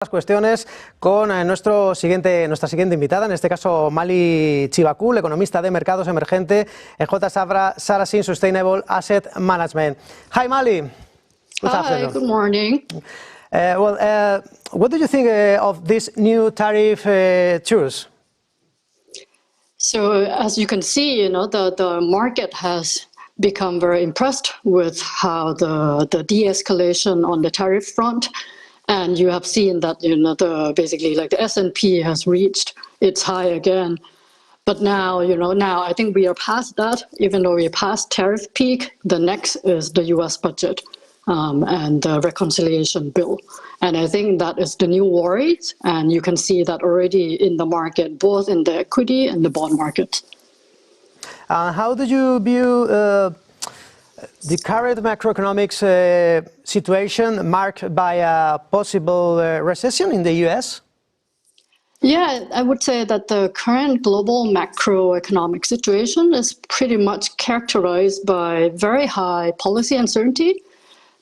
Las cuestiones con nuestra siguiente invitada, en este caso Mali Chivakul, economista de mercados emergente en J.Safra Sarasin Sustainable AM Management. Hi Mali. Hi, good morning. What do you think of this new tariff truce? So as you can see, the market has become very impressed with how the de-escalation on the tariff front. And you have seen that, basically like the S&P has reached its high again. But now, now I think we are past that. Even though we're past tariff peak, the next is the US budget and the reconciliation bill. And I think that is the new worries. And you can see that already in the market, both in the equity and the bond market. How do you view the current macroeconomics situation marked by a possible recession in the US? Yeah, I would say that the current global macroeconomic situation is pretty much characterized by very high policy uncertainty,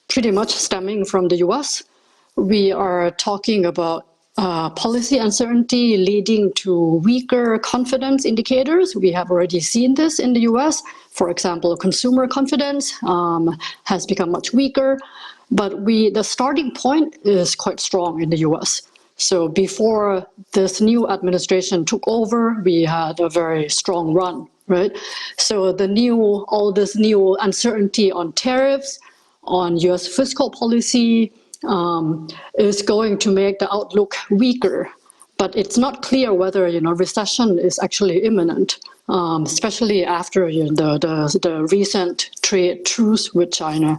pretty much stemming from the US. We are talking about policy uncertainty leading to weaker confidence indicators. We have already seen this in the US. For example, consumer confidence has become much weaker, but the starting point is quite strong in the US. So before this new administration took over, we had a very strong run, right? So all this new uncertainty on tariffs, on US fiscal policy, is going to make the outlook weaker. But it's not clear whether recession is actually imminent, especially after the recent trade truce with China.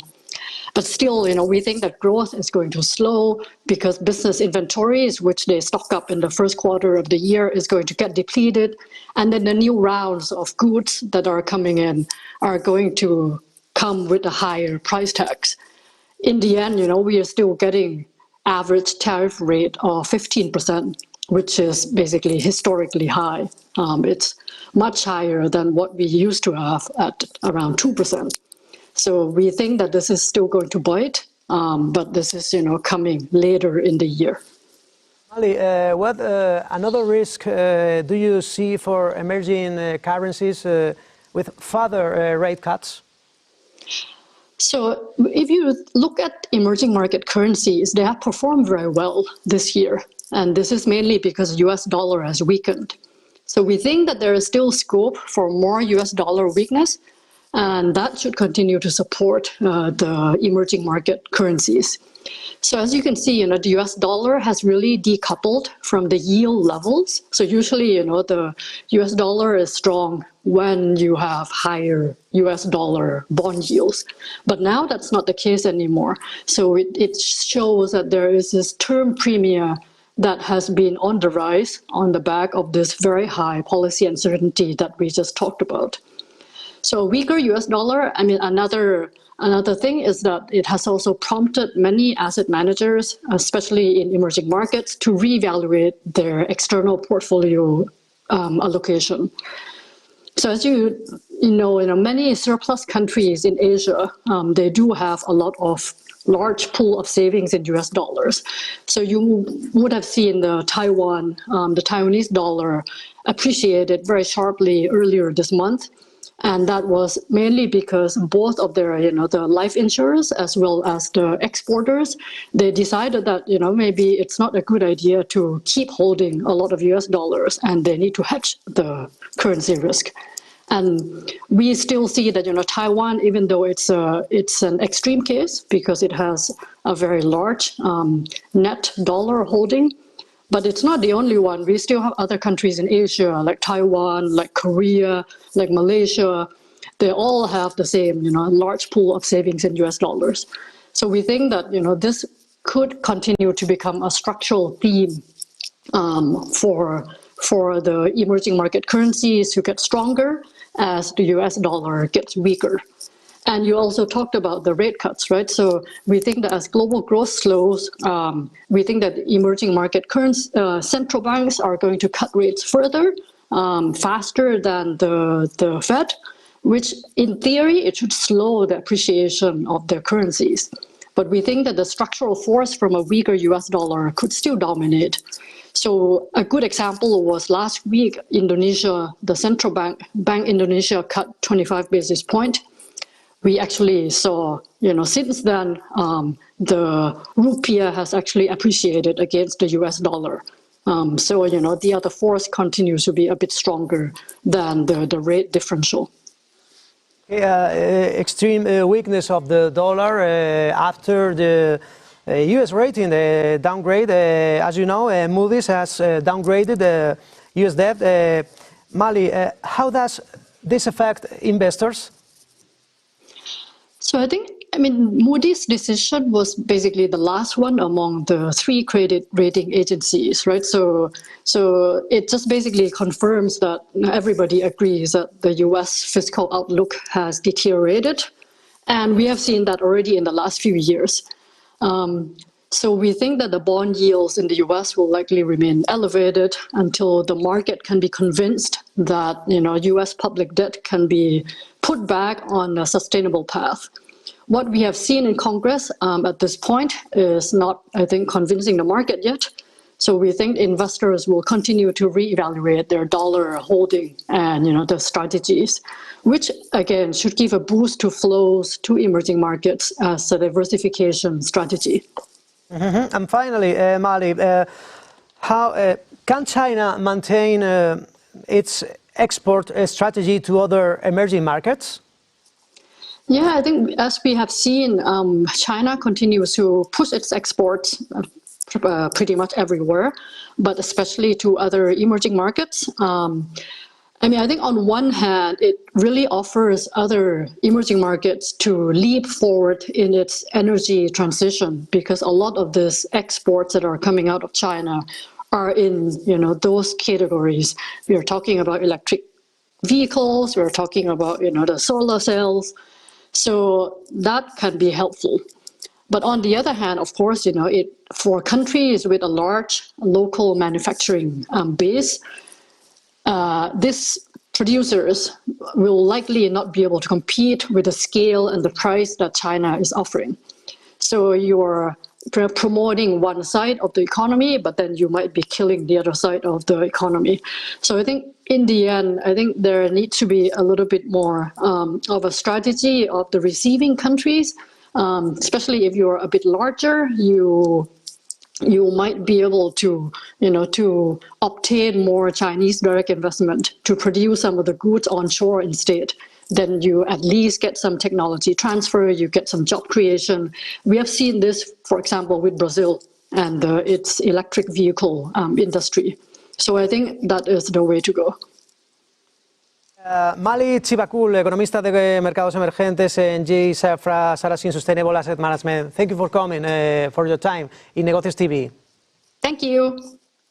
But still, we think that growth is going to slow because business inventories, which they stock up in the first quarter of the year, is going to get depleted. And then the new rounds of goods that are coming in are going to come with a higher price tags. In the end, we are still getting average tariff rate of 15%, which is basically historically high. It's much higher than what we used to have at around 2%. So we think that this is still going to bite, but this is coming later in the year. Mali, what another risk do you see for emerging currencies with further rate cuts? So if you look at emerging market currencies, they have performed very well this year. And this is mainly because US dollar has weakened. So we think that there is still scope for more US dollar weakness, and that should continue to support the emerging market currencies. So as you can see, the US dollar has really decoupled from the yield levels. So usually, the US dollar is strong when you have higher US dollar bond yields. But now that's not the case anymore. So it shows that there is this term premium that has been on the rise on the back of this very high policy uncertainty that we just talked about. So weaker US dollar, another thing is that it has also prompted many asset managers, especially in emerging markets, to reevaluate their external portfolio allocation. So as you know, many surplus countries in Asia, they do have a lot of large pool of savings in US dollars. So you would have seen the Taiwanese dollar appreciated very sharply earlier this month. And that was mainly because both of their, the life insurers as well as the exporters, they decided that, maybe it's not a good idea to keep holding a lot of US dollars and they need to hedge the currency risk. And we still see that, Taiwan, even though it's an extreme case because it has a very large net dollar holding, but it's not the only one. We still have other countries in Asia, like Taiwan, like Korea, like Malaysia. They all have the same, large pool of savings in US dollars. So we think that, this could continue to become a structural theme for the emerging market currencies to get stronger as the US dollar gets weaker. And you also talked about the rate cuts, right? So we think that as global growth slows, we think that emerging market central banks are going to cut rates further, faster than the Fed, which in theory, it should slow the appreciation of their currencies. But we think that the structural force from a weaker US dollar could still dominate. So a good example was last week, Indonesia, the central bank Indonesia cut 25 basis points. We actually saw, since then, the rupiah has actually appreciated against the US dollar. So, the other force continues to be a bit stronger than the rate differential. Extreme weakness of the dollar after the US rating downgrade. As you know, Moody's has downgraded the US debt. Mali, how does this affect investors? So Moody's decision was basically the last one among the 3 credit rating agencies, right? So it just basically confirms that everybody agrees that the US fiscal outlook has deteriorated. And we have seen that already in the last few years. So we think that the bond yields in the US will likely remain elevated until the market can be convinced that, US public debt can be put back on a sustainable path. What we have seen in Congress at this point is not, I think, convincing the market yet. So we think investors will continue to reevaluate their dollar holding and the strategies, which again should give a boost to flows to emerging markets as a diversification strategy. Mm-hmm. And finally, Mali, how can China maintain its export strategy to other emerging markets? Yeah, I think as we have seen, China continues to push its exports pretty much everywhere, but especially to other emerging markets. I think on one hand, it really offers other emerging markets to leap forward in its energy transition, because a lot of these exports that are coming out of China are in those categories. We are talking about electric vehicles, we're talking about the solar cells. So that can be helpful. But on the other hand, of course, for countries with a large local manufacturing base, these producers will likely not be able to compete with the scale and the price that China is offering. So you're promoting one side of the economy, but then you might be killing the other side of the economy. So I think in the end, there needs to be a little bit more of a strategy of the receiving countries, especially if you're a bit larger, you might be able to, to obtain more Chinese direct investment to produce some of the goods onshore instead. Then you at least get some technology transfer, you get some job creation. We have seen this, for example, with Brazil and its electric vehicle industry. So I think that is the way to go. Mali Chivakul, economista de mercados emergentes en J.Safra Sarasin Sustainable Asset Management. Thank you for coming, for your time in Negocios TV. Thank you.